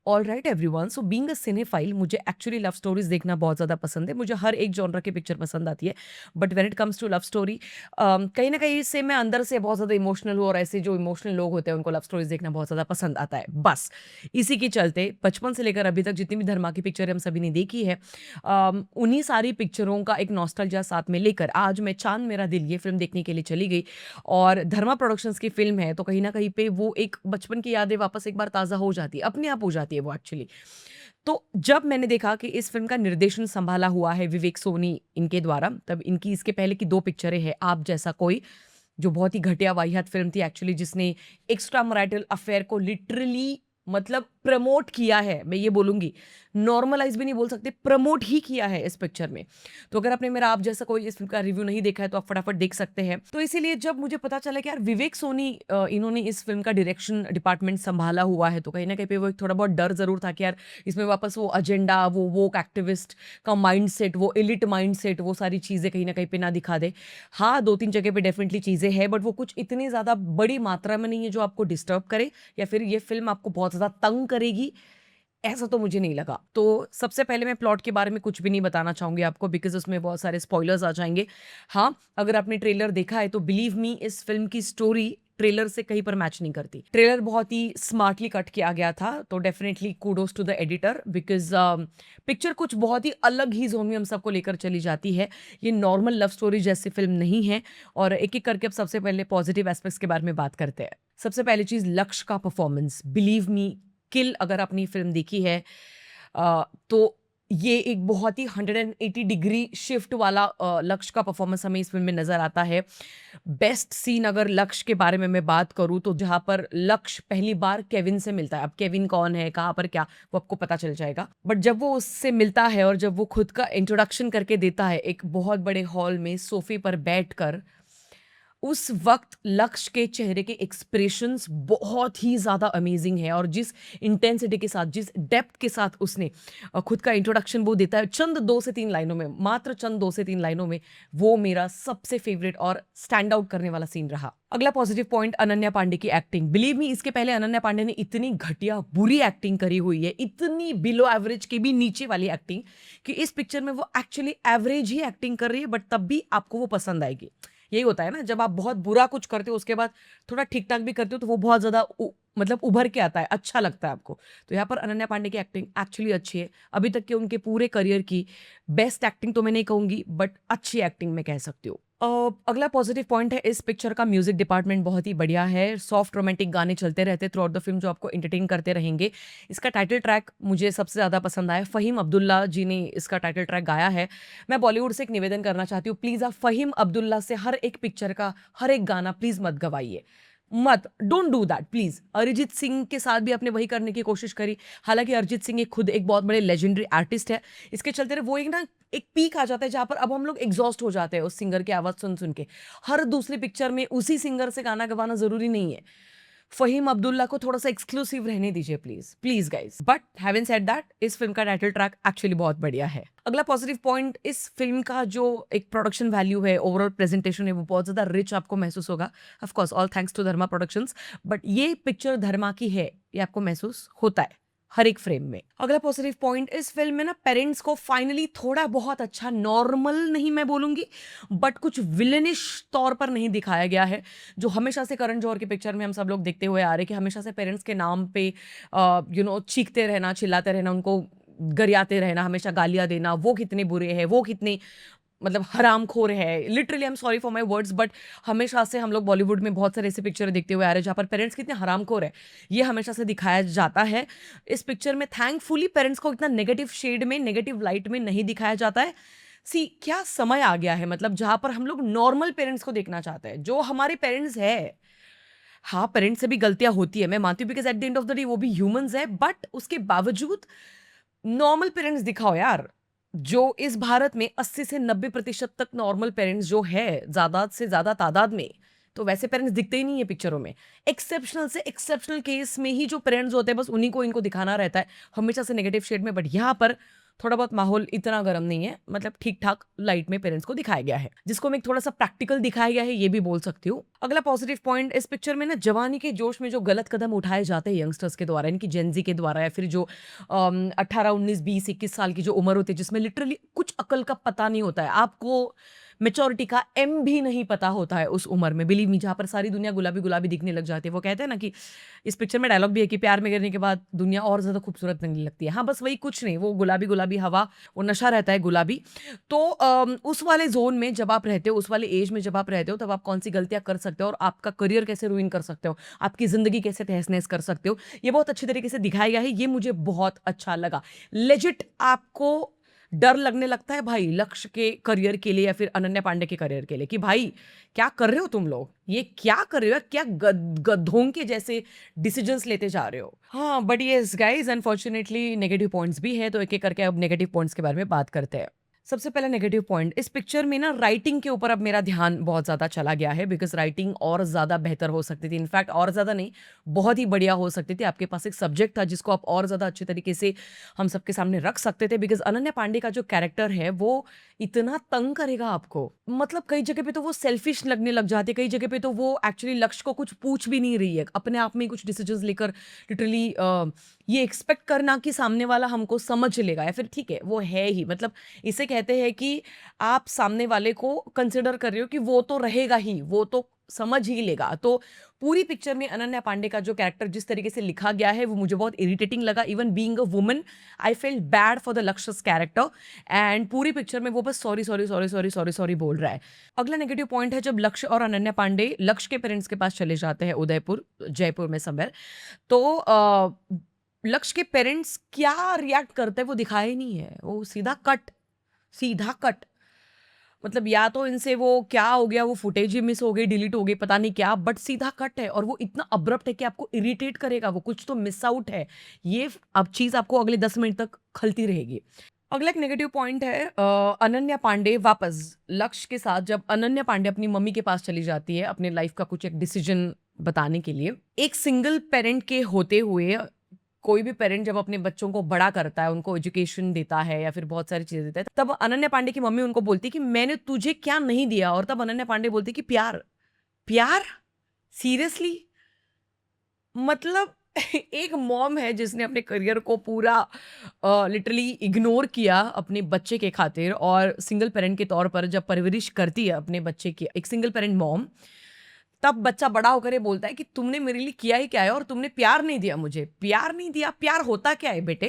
Alright everyone, so being a cinephile मुझे actually love stories देखना बहुत ज़्यादा पसंद है। मुझे हर एक जॉनर की पिक्चर पसंद आती है, but when it comes to love story कहीं न कहीं से मैं अंदर से बहुत ज़्यादा इमोशनल हूँ और ऐसे जो इमोशनल लोग होते हैं उनको लव स्टोरीज देखना बहुत ज़्यादा पसंद आता है। बस इसी के चलते बचपन से लेकर अभी तक जितनी भी धर्मा की पिक्चर हम सभी ने देखी है, उन्हीं सारी पिक्चरों का एक नॉस्टैल्जिया साथ में लेकर आज मैं चाँद मेरा दिल ये फ़िल्म देखने के लिए चली गई और धर्मा प्रोडक्शंस की फ़िल्म है, तो कहीं न कहीं पे वो एक बचपन की यादें वापस एक बार ताज़ा हो जाती है, अपने आप हो जाती है वो एक्चुअली। तो जब मैंने देखा कि इस फ़िल्म का निर्देशन सँभाला हुआ है विवेक सोनी इनके द्वारा, तब इनकी इसके पहले की 2 पिक्चरें हैं, आप जैसा कोई, जो बहुत ही घटिया वाहियात फ़िल्म थी एक्चुअली, जिसने एक्स्ट्रा मैरिटल अफ़ेयर को लिटरली मतलब प्रमोट किया है, मैं ये बोलूँगी। नॉर्मलाइज़ भी नहीं बोल सकते, प्रमोट ही किया है इस पिक्चर में। तो अगर आपने मेरा आप जैसा कोई इस फ़िल्म का रिव्यू नहीं देखा है तो आप फटाफट देख सकते हैं। तो इसीलिए जब मुझे पता चला कि यार विवेक सोनी इन्होंने इस फ़िल्म का डायरेक्शन डिपार्टमेंट सँभाला हुआ है, तो कहीं न कहीं पे वो एक थोड़ा बहुत डर ज़रूर था कि यार इसमें वापस वो एजेंडा, वो वोक एक्टिविस्ट का माइंडसेट, वो एलिट माइंडसेट, वो सारी चीज़ें कहीं न कहीं पे ना दिखा दे। हाँ, 2-3 जगह पे डेफ़िनिटली चीज़ें हैं, बट वो कुछ इतनी ज़्यादा बड़ी मात्रा में नहीं है जो आपको डिस्टर्ब करे या फिर ये फ़िल्म आपको बहुत ज़्यादा तंग करेगी, ऐसा तो मुझे नहीं लगा। तो सबसे पहले मैं प्लॉट के बारे में कुछ भी नहीं बताना चाहूँगी आपको, बिकॉज़ उसमें बहुत सारे स्पॉयलर्स आ जाएँगे। हाँ, अगर आपने ट्रेलर देखा है तो बिलीव मी इस फ़िल्म की स्टोरी ट्रेलर से कहीं पर मैच नहीं करती। ट्रेलर बहुत ही स्मार्टली कट किया गया था, तो definitely kudos to the editor because picture कुछ बहुत ही अलग ही ज़ोन में हम सबको लेकर चली जाती है। ये नॉर्मल लव स्टोरी जैसी फ़िल्म नहीं है और एक-एक करके अब सबसे पहले पॉज़िटिव एस्पेक्ट्स के बारे में बात करते हैं। सबसे पहली चीज़ लक्ष्य का परफ़ॉर्मेंस, बिलीव मी किल अगर आपने फ़िल्म देखी है तो ये एक बहुत ही 180 डिग्री शिफ्ट वाला लक्ष्य का परफ़ॉर्मेंस हमें इस फ़िल्म में नज़र आता है। बेस्ट सीन अगर लक्ष्य के बारे में मैं बात करूँ तो जहाँ पर लक्ष्य पहली बार केविन से मिलता है। अब केविन कौन है, कहाँ पर क्या, वो आपको पता चल जाएगा। बट जब वो उससे मिलता है और जब वो खुद का इंट्रोडक्शन करके देता है एक बहुत बड़े हॉल में सोफ़े पर बैठकर, उस वक़्त लक्ष्य के चेहरे के एक्सप्रेशंस बहुत ही ज़्यादा अमेज़िंग है और जिस इंटेंसिटी के साथ, जिस डेप्थ के साथ उसने खुद का इंट्रोडक्शन वो देता है चंद 2 से 3 लाइनों में, मात्र चंद 2 से 3 लाइनों में, वो मेरा सबसे फ़ेवरेट और स्टैंड आउट करने वाला सीन रहा। अगला पॉज़िटिव पॉइंट अनन्या पांडे की एक्टिंग। बिलीव मी इसके पहले अनन्या पांडे ने इतनी घटिया, बुरी एक्टिंग करी हुई है, इतनी बिलो एवरेज के भी नीचे वाली एक्टिंग कि इस पिक्चर में वो एक्चुअली एवरेज ही एक्टिंग कर रही है बट तब भी आपको वो पसंद आएगी। यही होता है ना जब आप बहुत बुरा कुछ करते हो उसके बाद थोड़ा ठीक-ठाक भी करते हो तो वो बहुत ज़्यादा मतलब उभर के आता है, अच्छा लगता है आपको। तो यहाँ पर अनन्या पांडे की एक्टिंग एक्चुअली अच्छी है। अभी तक के उनके पूरे करियर की बेस्ट एक्टिंग तो मैं नहीं कहूँगी बट अच्छी एक्टिंग मैं कह सकती हूँ। अगला पॉजिटिव पॉइंट है इस पिक्चर का म्यूजिक डिपार्टमेंट बहुत ही बढ़िया है। सॉफ्ट रोमांटिक गाने चलते रहते थ्रू आउट द फिल्म जो आपको एंटरटेन करते रहेंगे। इसका टाइटल ट्रैक मुझे सबसे ज़्यादा पसंद आया। फ़हीम अब्दुल्ला जी ने इसका टाइटल ट्रैक गाया है। मैं बॉलीवुड से एक निवेदन करना चाहती हूँ, प्लीज़ आप फ़हीम अब्दुल्ला से हर एक पिक्चर का हर एक गाना प्लीज़ मत गवाइए। मत, don't do that please. Arijit Singh के साथ भी आपने वही करने की कोशिश करी। हालाँकि अरिजीत सिंह एक खुद एक बहुत बड़े लेजेंडरी आर्टिस्ट है। इसके चलते वो एक ना एक पीक आ जाता है जहाँ पर अब हम लोग एग्ज़ॉस्ट हो जाते हैं उस सिंगर की आवाज़ सुन-सुन के। हर दूसरी पिक्चर में उसी सिंगर से गाना गवाना ज़रूरी नहीं है। फ़हीम अब्दुल्ला को थोड़ा-सा एक्सक्लूसिव रहने दीजिए please, please guys. But having said that इस फ़िल्म का टाइटल ट्रैक एक्चुअली बहुत बढ़िया है। अगला पॉज़िटिव पॉइंट इस फ़िल्म का जो एक प्रोडक्शन वैल्यू है, ओवरऑल प्रेज़ेंटेशन है वो बहुत ज़्यादा रिच आपको महसूस होगा। Of course all thanks to Dharma Productions, but ये पिक्चर धर्मा की है, ये आपको महसूस होता है। हर एक फ्रेम में। अगला पॉजिटिव पॉइंट इस फ़िल्म में ना पेरेंट्स को फाइनली थोड़ा बहुत अच्छा नॉर्मल नहीं मैं बोलूँगी, बट कुछ विलेनिश तौर पर नहीं दिखाया गया है। जो हमेशा से करण जौहर की पिक्चर में हम सब लोग देखते हुए आ रहे हैं कि हमेशा से पेरेंट्स के नाम पे चीखते रहना, चिल्लाते रहना, उनको गरियाते रहना, हमेशा गालियाँ देना, वो कितने बुरे हैं, वो कितने मतलब हरामखोर है। Literally I am sorry for my words but हमेशा से हम लोग बॉलीवुड में बहुत सारे ऐसे पिक्चर देखते हुए आ रहे हैं जहाँ पर पेरेंट्स कितने हरामखोर है, ये हमेशा से दिखाया जाता है। इस पिक्चर में थैंकफुली पेरेंट्स को इतना नेगेटिव शेड में, नेगेटिव लाइट में नहीं दिखाया जाता है। सी क्या समय आ गया है मतलब जहाँ पर हम लोग नॉर्मल पेरेंट्स को देखना चाहते हैं, जो हमारे पेरेंट्स है। हाँ, पेरेंट्स से भी गलतियाँ होती है, मैं मानती हूँ because at the end of the day वो भी ह्यूमन्स हैं, बट उसके बावजूद नॉर्मल पेरेंट्स दिखाओ यार। जो इस भारत में 80 से 90% तक नॉर्मल पेरेंट्स जो है, ज़्यादा से ज़्यादा तादाद में, तो वैसे पेरेंट्स दिखते ही नहीं है पिक्चरों में। एक्सेप्शनल से एक्सेप्शनल केस में ही जो पेरेंट्स होते हैं, बस उन्हीं को इनको दिखाना रहता है, हमेशा से नेगेटिव शेड में। बट यहाँ पर थोड़ा बहुत माहौल इतना गर्म नहीं है, मतलब ठीक-ठाक लाइट में पेरेंट्स को दिखाया गया है, जिसको मैं थोड़ा-सा प्रैक्टिकल दिखाया गया है, ये भी बोल सकती हूँ। अगला पॉजिटिव पॉइंट, इस पिक्चर में ना जवानी के जोश में जो गलत कदम उठाए जाते हैं यंगस्टर्स के द्वारा, इनकी जेन ज़ी के द्वारा, या फिर जो 18, 19, 20, 21 साल की जो उम्र होती है, जिसमें लिटरली कुछ अकल का पता नहीं होता है। आपको मैच्योरिटी का एम भी नहीं पता होता है उस उम्र में, बिलीव मी, जहाँ पर सारी दुनिया गुलाबी-गुलाबी दिखने लग जाती है। वो कहते हैं ना कि इस पिक्चर में डायलॉग भी है कि प्यार में गिरने के बाद दुनिया और ज़्यादा खूबसूरत लगने लगती है। हाँ, बस वही, कुछ नहीं, वो गुलाबी-गुलाबी हवा, वो नशा रहता है गुलाबी। तो उस वाले ज़ोन में जब आप रहते हो, उस वाले एज में जब आप रहते हो, तब आप कौन-सी गलतियाँ कर सकते हो और आपका करियर कैसे रुइन कर सकते हो, आपकी ज़िंदगी कैसे तहस-नहस कर सकते हो, ये बहुत अच्छी तरीके से दिखाया गया है। ये मुझे बहुत अच्छा लगा। लेजिट आपको डर लगने लगता है भाई लक्ष्य के करियर के लिए या फिर अनन्या पांडे के करियर के लिए, कि भाई क्या कर रहे हो तुम लोग? ये क्या कर रहे हो? क्या गधों के जैसे डिसीजंस लेते जा रहे हो? हाँ, but yes guys, unfortunately negative points भी है, तो एक-एक करके अब नेगेटिव पॉइंट्स के बारे में बात करते हैं। सबसे पहला नेगेटिव पॉइंट, इस पिक्चर में ना राइटिंग के ऊपर अब मेरा ध्यान बहुत ज़्यादा चला गया है, बिकॉज़ राइटिंग और ज़्यादा बेहतर हो सकती थी। इनफैक्ट और ज़्यादा नहीं, बहुत ही बढ़िया हो सकती थी। आपके पास एक सब्जेक्ट था जिसको आप और ज़्यादा अच्छे तरीके से हम सबके सामने रख सकते थे, बिकॉज़ अनन्या पांडे का जो कैरेक्टर है वो इतना तंग करेगा आपको। मतलब कई जगह पे तो वो सेल्फिश लगने लग जाती है, कई जगह पे तो वो एक्चुअली लक्ष्य को कुछ पूछ भी नहीं रही है। अपने आप में ही कुछ डिसीजंस लेकर लिटरली ये एक्सपेक्ट करना कि सामने वाला हमको समझ लेगा, या फिर ठीक है वो है ही, मतलब इसे कहते हैं कि आप सामने वाले को कंसिडर कर रहे हो कि वो तो रहेगा ही, वो तो समझ ही लेगा। तो पूरी पिक्चर में अनन्या पांडे का जो कैरेक्टर जिस तरीके से लिखा गया है वो मुझे बहुत इरिटेटिंग लगा। Even being a woman, I felt bad for the Lakshya's character, and पूरी पिक्चर में वो बस sorry sorry sorry sorry sorry sorry बोल रहा है। अगला नेगेटिव पॉइंट है, जब लक्ष्य और अनन्या पांडे लक्ष्य के पेरेंट्स के पास चले जाते हैं उदयपुर, जयपुर में समवेयर, तो लक्ष्य के पेरेंट्स क्या रिएक्ट करते हैं वो दिखाया ही नहीं है। वो सीधा कट, मतलब या तो इनसे वो क्या हो गया, वो फुटेज ही मिस हो गई, डिलीट हो गई, पता नहीं क्या, बट सीधा कट है और वो इतना अब्रप्ट है कि आपको इरिटेट करेगा, वो कुछ तो मिस आउट है। ये अब चीज़ आपको अगले 10 मिनट तक खलती रहेगी। अगला एक नेगेटिव पॉइंट है, अनन्या पांडे वापस लक्ष्य के साथ, जब अनन्या पांडे अपनी मम्मी के पास चली जाती है अपने लाइफ का कुछ एक डिसीजन बताने के लिए, एक सिंगल पेरेंट के होते हुए कोई भी पेरेंट जब अपने बच्चों को बड़ा करता है, उनको एजुकेशन देता है या फिर बहुत सारी चीजें देता है, तब अनन्या पांडे की मम्मी उनको बोलती है कि मैंने तुझे क्या नहीं दिया, और तब अनन्या पांडे बोलती है कि प्यार। प्यार? सीरियसली? मतलब एक मॉम है जिसने अपने करियर को पूरा लिटरली इग्नोर किया अपने बच्चे के खातिर, और सिंगल पेरेंट के तौर पर जब परवरिश करती है अपने बच्चे की, एक सिंगल पेरेंट मॉम, तब बच्चा बड़ा होकर ये बोलता है कि तुमने मेरे लिए किया ही क्या है और तुमने प्यार नहीं दिया मुझे। प्यार नहीं दिया? प्यार होता क्या है बेटे?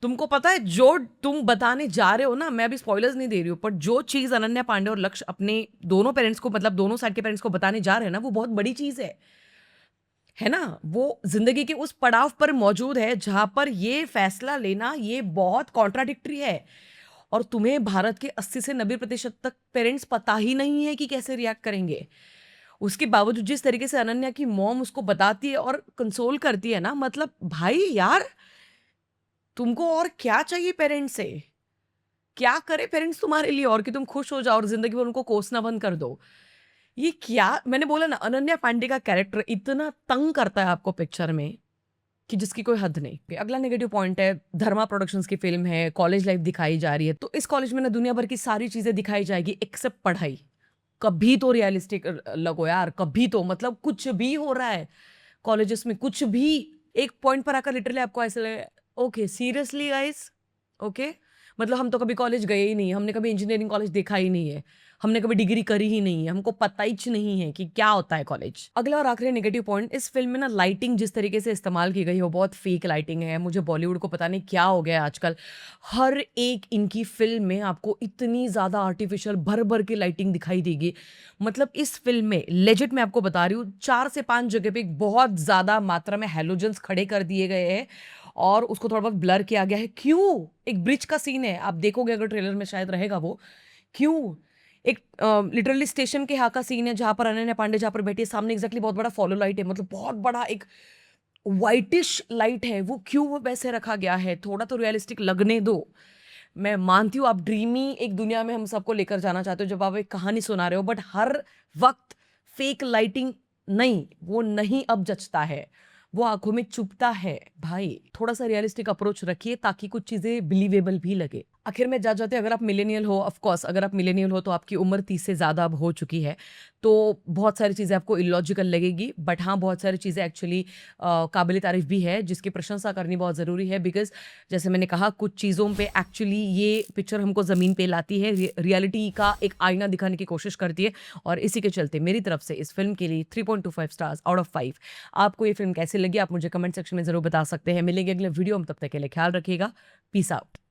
तुमको पता है जो तुम बताने जा रहे हो ना, मैं अभी स्पॉयलर्स नहीं दे रही हूँ, पर जो चीज़ अनन्या पांडे और लक्ष्य अपने दोनों पेरेंट्स को, मतलब दोनों साइड के पेरेंट्स को बताने जा रहे हैं ना, वो बहुत बड़ी चीज़ है ना? वो ज़िंदगी के उस पड़ाव पर मौजूद है जहाँ पर ये फैसला लेना ये बहुत कॉन्ट्राडिक्टरी है, और तुम्हें भारत के 80 से 90% तक पेरेंट्स पता ही नहीं है कि कैसे रिएक्ट करेंगे। उसके बावजूद जिस तरीके से अनन्या की मॉम उसको बताती है और कंसोल करती है ना, मतलब भाई यार, तुमको और क्या चाहिए पेरेंट्स से? क्या करे पेरेंट्स तुम्हारे लिए और कि तुम खुश हो जाओ और ज़िंदगी भर उनको कोसना बंद कर दो। ये क्या, मैंने बोला ना, अनन्या पांडे का कैरेक्टर इतना तंग करता है आपको पिक्चर में कि जिसकी कोई हद नहीं। अगला नेगेटिव पॉइंट है, धर्मा प्रोडक्शंस की फ़िल्म है, कॉलेज लाइफ़ दिखाई जा रही है, तो इस कॉलेज में ना दुनिया भर की सारी चीज़ें दिखाई जाएगी एक्सेप्ट पढ़ाई। कभी तो रियलिस्टिक लगो यार, कभी तो, मतलब कुछ भी हो रहा है कॉलेजेस में, कुछ भी। एक पॉइंट पर आकर लिटरली आपको ऐसे लगे, ओके सीरियसली गाइस, ओके, मतलब हम तो कभी कॉलेज गए ही नहीं, हमने कभी इंजीनियरिंग कॉलेज देखा ही नहीं है, हमने कभी डिग्री करी ही नहीं है, हमको पता ही नहीं है कि क्या होता है कॉलेज। अगला और आखिरी नेगेटिव पॉइंट, इस फिल्म में ना लाइटिंग जिस तरीके से इस्तेमाल की गई है वो बहुत फेक लाइटिंग है। मुझे बॉलीवुड को पता नहीं क्या हो गया है आजकल, हर एक इनकी फिल्म में आपको इतनी ज़्यादा आर्टिफिशियल भर भर के लाइटिंग दिखाई देगी। मतलब इस फिल्म में लेजिट मैं आपको बता रही हूँ, 4 से 5 जगह पे बहुत ज़्यादा मात्रा में हैलोजन्स खड़े कर दिए गए हैं और उसको थोड़ा बहुत ब्लर किया गया है। क्यों? एक ब्रिज का सीन है, आप देखोगे अगर ट्रेलर में शायद रहेगा वो। क्यों? एक लिटरली स्टेशन के यहाँ का सीन है जहाँ पर अनन्या पांडे जहाँ पर बैठी है, सामने एग्ज़ैक्टली बहुत बड़ा फॉलो लाइट है, मतलब बहुत बड़ा एक व्हाइटिश लाइट है, वो क्यों वो वैसे रखा गया है? थोड़ा तो रियलिस्टिक लगने दो। मैं मानती हूँ आप ड्रीमी एक दुनिया में हम सबको लेकर जाना चाहते हो जब आप एक कहानी सुना रहे हो, बट हर वक़्त फेक लाइटिंग नहीं, वो नहीं अब जचता है। वो आँखों में चुभता है। भाई, थोड़ा-सा रियलिस्टिक अप्रोच रखिए ताकि कुछ चीज़ें बिलीवेबल भी लगे। आखिर में जाते-जाते अगर आप मिलेनियल हो, ऑफ कोर्स अगर आप मिलेनियल हो तो आपकी उम्र 30 से ज़्यादा अब हो चुकी है, तो बहुत सारी चीज़ें आपको इलॉजिकल लगेगी, बट हाँ, बहुत सारी चीज़ें एक्चुअली काबिल-ए-तारीफ़ भी है, जिसकी प्रशंसा करनी बहुत ज़रूरी है बिकॉज़ जैसे मैंने कहा कुछ चीज़ों पे एक्चुअली ये पिक्चर हमको ज़मीन पे लाती है, रियलिटी का एक आईना दिखाने की कोशिश करती है और इसी के चलते मेरी तरफ से इस फ़िल्म के लिए 3.25 स्टार्स आउट ऑफ 5। आपको ये फ़िल्म कैसी लगी? आप मुझे कमेंट सेक्शन में ज़रूर बता सकते हैं। मिलेंगे अगले वीडियो में, तब तक के लिए ख़्याल रखिएगा। Peace out.